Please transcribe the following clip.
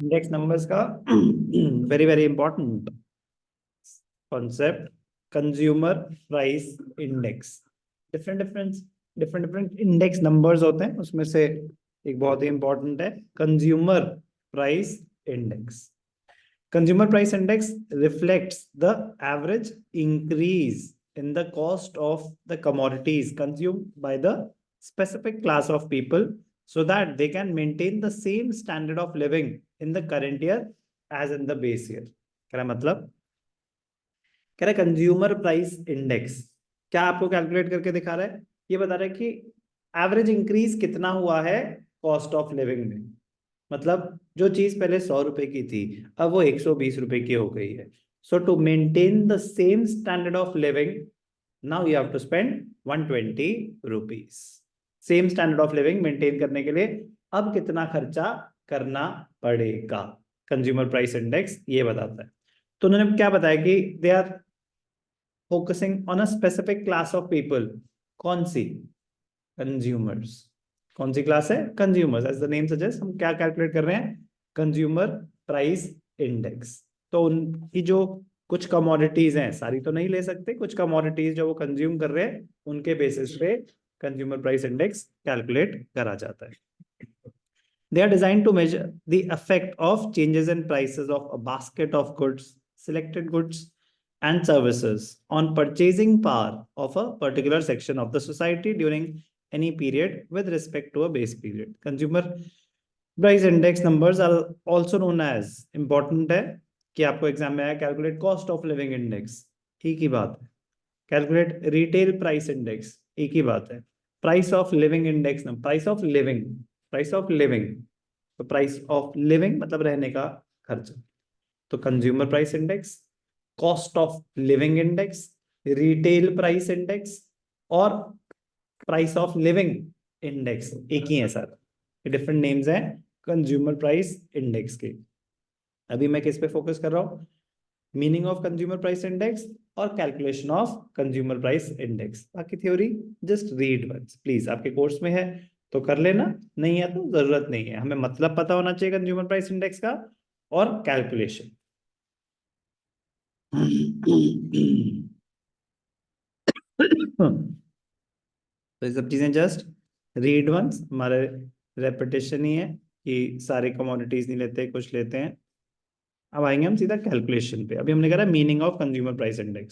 Index numbers का very very important concept, consumer price index. Different different different different index numbers होते हैं, उसमें से एक बहुत ही इंपॉर्टेंट है consumer price index. Consumer price index reflects the average increase in the cost of the commodities consumed by the specific class of people so that they can maintain the same standard of living in the current year as in the base year। क्या मतलब, कह रहा है consumer price index क्या आपको calculate करके दिखा रहा है, ये बता रहा है कि एवरेज इंक्रीज कितना हुआ है कॉस्ट ऑफ लिविंग में। मतलब जो चीज पहले 100 रुपए की थी अब वो 120 रुपए की हो गई है। So to maintain the same standard of living now you have to spend 120 rupees. Same standard of living maintain करने के लिए अब कितना खर्चा करना पड़ेगा, कंज्यूमर प्राइस इंडेक्स ये बताता है। तो उन्होंने क्या बताया कि they are focusing on a specific class of people. कौन सी? कंज्यूमर्स। कौन सी क्लास है? Consumers. As the name suggest, हम क्या कैलकुलेट कर रहे हैं? Consumer price index. तो उनकी जो कुछ कमोडिटीज हैं, सारी तो नहीं ले सकते, कुछ कमोडिटीज जो वो कंज्यूम कर रहे हैं उनके बेसिस पे कंज्यूमर प्राइस इंडेक्स कैलकुलेट करा जाता है। They are designed to measure the effect of changes in prices of a basket of goods, selected goods, and services on purchasing power of a particular section of the society during any period with respect to a base period. Consumer price index numbers are also known as, important है कि आपको exam में आया, calculate cost of living index, एक ही बात है। Calculate retail price index, एक ही बात है। Price of living index, price of living, price of living, तो प्राइस ऑफ लिविंग मतलब रहने का खर्च। तो consumer price index, cost of living index, retail price index और प्राइस ऑफ लिविंग इंडेक्स एक ही है सर, डिफरेंट नेम्स हैं कंज्यूमर प्राइस इंडेक्स के। अभी मैं किस पे फोकस कर रहा हूं? Meaning of consumer price index और calculation of consumer price index. बाकी theory just read once please, आपके कोर्स में है तो कर लेना, नहीं है तो जरूरत नहीं है। हमें मतलब पता होना चाहिए कंज्यूमर प्राइस इंडेक्स का और कैलकुलेशन। तो ये सब चीजें जस्ट रीड वंस, हमारे रेपिटेशन ही है कि सारे कमोडिटीज नहीं लेते, कुछ लेते हैं। अब आएंगे हम सीधा कैलकुलेशन पे। अभी हमने कहा meaning of consumer price index.